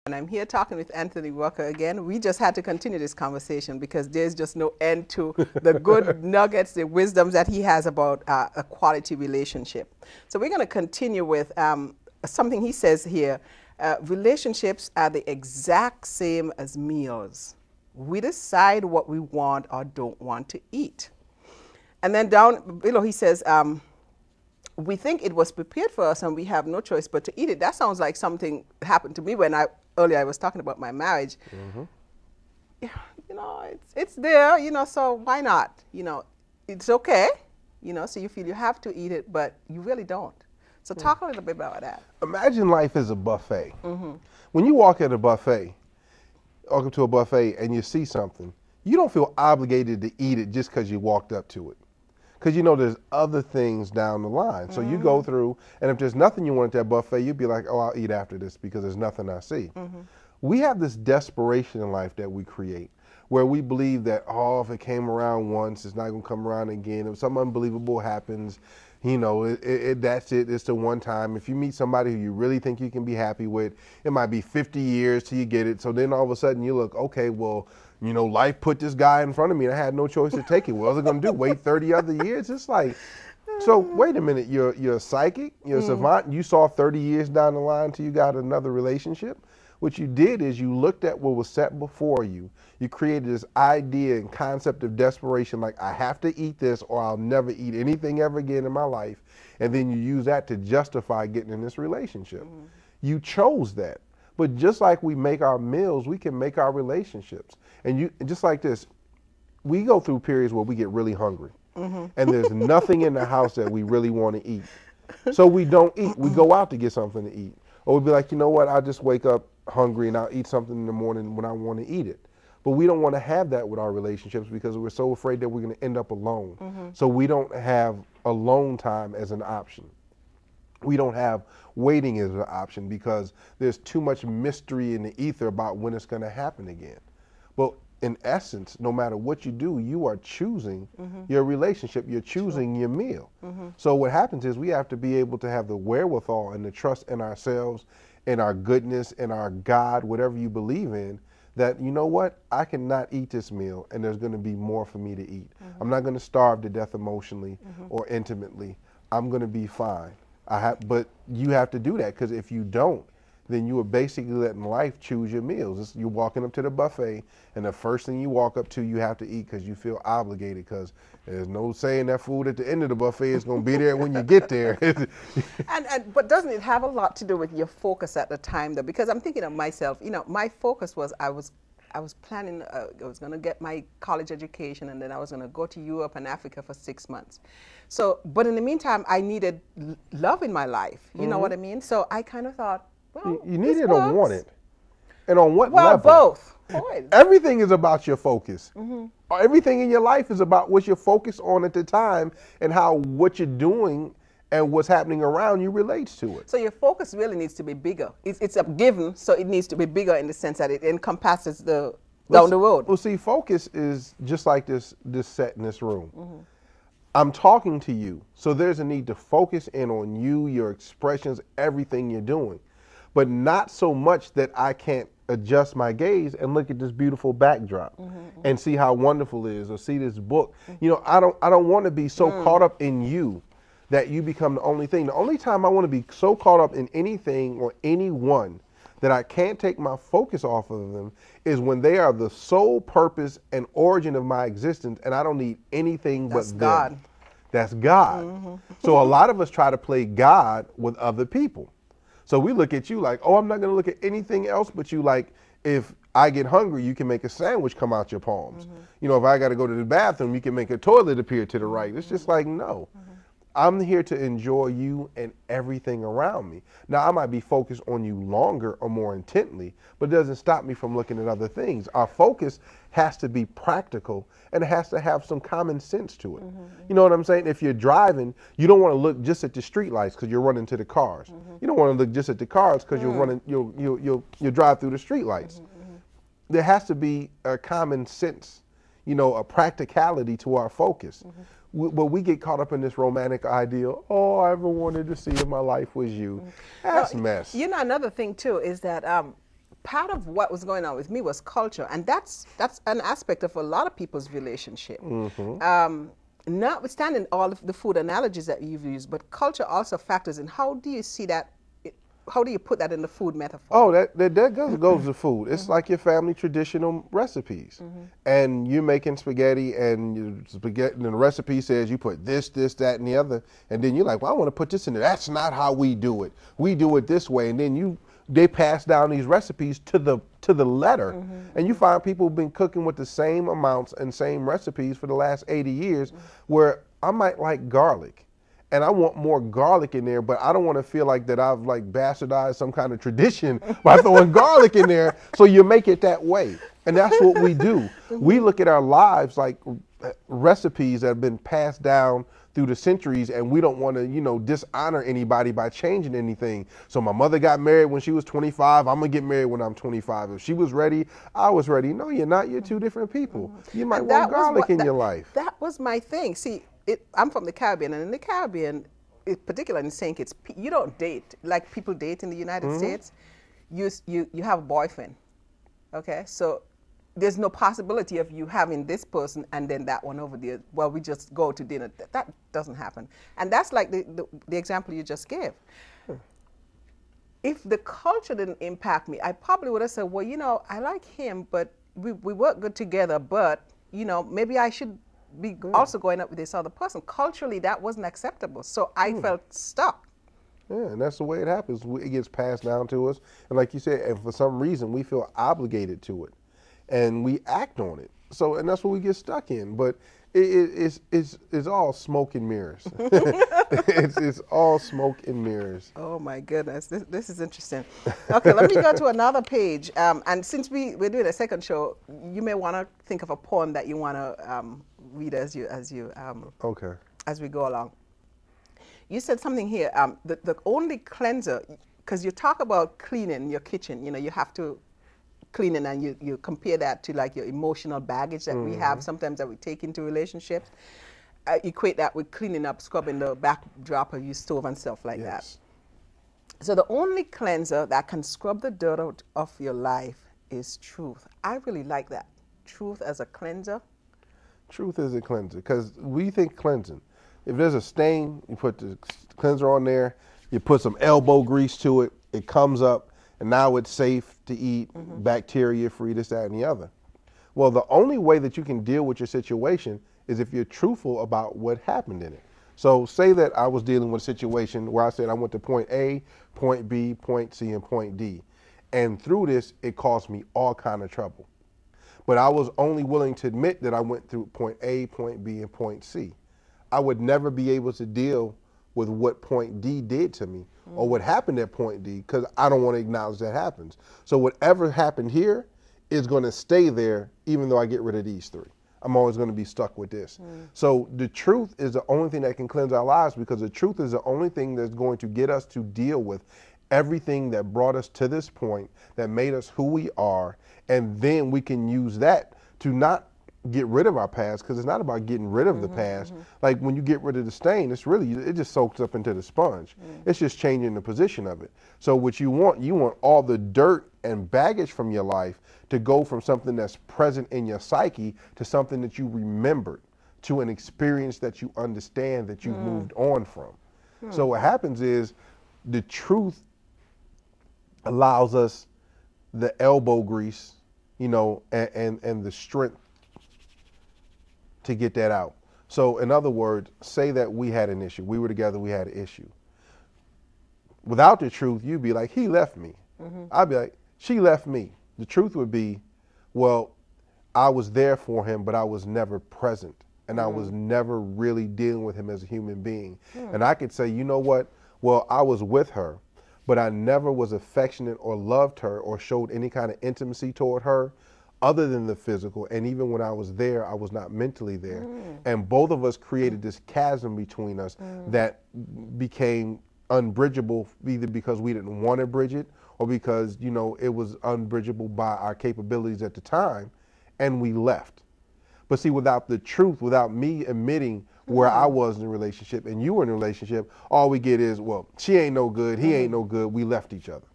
And I'm here talking with Anthony Walker again. We just had to continue this conversation because there's just no end to the good nuggets, the wisdoms that he has about a quality relationship. So we're going to continue with something he says here. Relationships are the exact same as meals. We decide what we want or don't want to eat. And then down below he says, we think it was prepared for us and we have no choice but to eat it. That sounds like something happened to me when earlier I was talking about my marriage. Mm-hmm. Yeah, you know, it's there, you know, so why not? You know, it's okay, you know, so you feel you have to eat it, but you really don't. So talk a little bit about that. Imagine life as a buffet. Mm-hmm. When you walk at a buffet, walk up to a buffet and you see something, you don't feel obligated to eat it just because you walked up to it. Because you know there's other things down the line. So you go through, and if there's nothing you want at that buffet, you'd be like, oh, I'll eat after this because there's nothing I see. We have this desperation in life that we create where we believe that, oh, if it came around once, it's not going to come around again. If something unbelievable happens, you know, that's it. It's the one time. If you meet somebody who you really think you can be happy with, it might be 50 years till you get it. So then all of a sudden you look, okay, well, you know, life put this guy in front of me and I had no choice to take it. What was I going to do? Wait 30 other years? It's like, so wait a minute. You're a psychic. You're a savant. You saw 30 years down the line till you got another relationship. What you did is you looked at what was set before you. You created this idea and concept of desperation, like I have to eat this or I'll never eat anything ever again in my life. And then you use that to justify getting in this relationship. You chose that. But just like we make our meals, we can make our relationships. And just like this, we go through periods where we get really hungry. And there's nothing in the house that we really want to eat. So we don't eat. We go out to get something to eat. Or we'll be like, you know what, I'll just wake up hungry and I'll eat something in the morning when I want to eat it. But we don't want to have that with our relationships because we're so afraid that we're going to end up alone. So we don't have alone time as an option. We don't have waiting as an option because there's too much mystery in the ether about when it's going to happen again. But in essence, no matter what you do, you are choosing your relationship. You're choosing your meal. So what happens is we have to be able to have the wherewithal and the trust in ourselves, in our goodness, in our God, whatever you believe in, that, you know what, I cannot eat this meal and there's going to be more for me to eat. I'm not going to starve to death emotionally or intimately. I'm going to be fine. But you have to do that because if you don't, then you are basically letting life choose your meals. You're walking up to the buffet, and the first thing you walk up to, you have to eat because you feel obligated because there's no saying that food at the end of the buffet is going to be there when you get there. But doesn't it have a lot to do with your focus at the time, though? Because I'm thinking of myself, you know, my focus was I was planning, I was going to get my college education, and then I was going to go to Europe and Africa for 6 months. So, but in the meantime, I needed love in my life. You know what I mean? So I kind of thought, well, you need it or want it. And on what well, level? Both. Everything is about your focus. Everything in your life is about what you're focused on at the time and how what you're doing and what's happening around you relates to it. So your focus really needs to be bigger. It's a given, so it needs to be bigger in the sense that it encompasses the down the road. Well, see, focus is just like this set in this room. I'm talking to you, so there's a need to focus in on you, your expressions, everything you're doing. But not so much that I can't adjust my gaze and look at this beautiful backdrop and see how wonderful it is, or see this book. You know, I don't want to be so caught up in you that you become the only thing. The only time I want to be so caught up in anything or anyone that I can't take my focus off of them is when they are the sole purpose and origin of my existence, and I don't need anything but them. God. That's God. So a lot of us try to play God with other people. So we look at you like, oh, I'm not going to look at anything else but you. Like, if I get hungry, you can make a sandwich come out your palms. You know, if I got to go to the bathroom, you can make a toilet appear to the right. It's just like, no. I'm here to enjoy you and everything around me. Now, I might be focused on you longer or more intently, but it doesn't stop me from looking at other things. Our focus has to be practical, and it has to have some common sense to it. You know what I'm saying? If you're driving, you don't want to look just at the street lights because you're running to the cars. You don't want to look just at the cars because you'll drive through the street lights. There has to be a common sense, you know, a practicality to our focus. But we get caught up in this romantic ideal. All I ever wanted to see in my life was you. That's mess. You know, another thing too is that part of what was going on with me was culture, and that's an aspect of a lot of people's relationship. Notwithstanding all of the food analogies that you've used, but culture also factors in. How do you see that? How do you put that in the food metaphor? Oh, that goes to food. It's like your family traditional recipes. And you're making spaghetti, and the recipe says you put this, that, and the other. And then you're like, well, I want to put this in there. That's not how we do it. We do it this way. And then they pass down these recipes to the letter. And you find people have been cooking with the same amounts and same recipes for the last 80 years, where I might like garlic. And I want more garlic in there, but I don't want to feel like that I've like bastardized some kind of tradition by throwing garlic in there. So you make it that way. And that's what we do. We look at our lives like recipes that have been passed down through the centuries, and we don't want to, dishonor anybody by changing anything. So my mother got married when she was 25. I'm going to get married when I'm 25. If she was ready, I was ready. No, you're not. You're two different people. You might want garlic in your life. That was my thing. See, I'm from the Caribbean, and in the Caribbean, particularly in St. Kitts, you don't date like people date in the United States. You have a boyfriend, okay? So there's no possibility of you having this person and then that one over there. Well, we just go to dinner. That doesn't happen. And that's like the example you just gave. If the culture didn't impact me, I probably would have said, well, I like him, but we work good together, but, maybe I should be also going up with this other person. Culturally, that wasn't acceptable. So I felt stuck. Yeah, and that's the way it happens. It gets passed down to us. And like you said, and for some reason, we feel obligated to it. And we act on it. So, and that's what we get stuck in. But it's all smoke and mirrors. it's all smoke and mirrors. Oh my goodness, this is interesting. Okay, let me go to another page. And since we're doing a second show, you may want to think of a poem that you want to read as we go along. You said something here. The only cleanser, because you talk about cleaning your kitchen. You have to cleaning, and you compare that to like your emotional baggage that we have sometimes that we take into relationships. Equate that with cleaning up, scrubbing the backdrop of your stove and stuff like that. So the only cleanser that can scrub the dirt out of your life is truth. I really like that. Truth as a cleanser. Truth is a cleanser, because we think cleansing. If there's a stain, you put the cleanser on there, you put some elbow grease to it, it comes up, and now it's safe to eat, bacteria-free, this, that, and the other. Well, the only way that you can deal with your situation is if you're truthful about what happened in it. So say that I was dealing with a situation where I said I went to point A, point B, point C, and point D. And through this, it caused me all kind of trouble. But I was only willing to admit that I went through point A, point B, and point C. I would never be able to deal with what point D did to me or what happened at point D, because I don't want to acknowledge that happens. So whatever happened here is going to stay there even though I get rid of these three. I'm always going to be stuck with this. So the truth is the only thing that can cleanse our lives, because the truth is the only thing that's going to get us to deal with everything that brought us to this point, that made us who we are, and then we can use that to not get rid of our past, because it's not about getting rid of the past. Like when you get rid of the stain, it just soaks up into the sponge. It's just changing the position of it. So what you want all the dirt and baggage from your life to go from something that's present in your psyche to something that you remembered, to an experience that you understand, that you moved on from. So what happens is the truth allows us the elbow grease, and the strength to get that out. So in other words, say that we had an issue. We were together, we had an issue. Without the truth, you'd be like, he left me. I'd be like, she left me. The truth would be, well, I was there for him, but I was never present. And I was never really dealing with him as a human being. And I could say, you know what? Well, I was with her, but I never was affectionate or loved her or showed any kind of intimacy toward her other than the physical. And even when I was there, I was not mentally there. And both of us created this chasm between us that became unbridgeable, either because we didn't want to bridge it or because, it was unbridgeable by our capabilities at the time, and we left. But see, without the truth, without me admitting where I was in a relationship and you were in a relationship, all we get is, well, she ain't no good, he ain't no good, we left each other.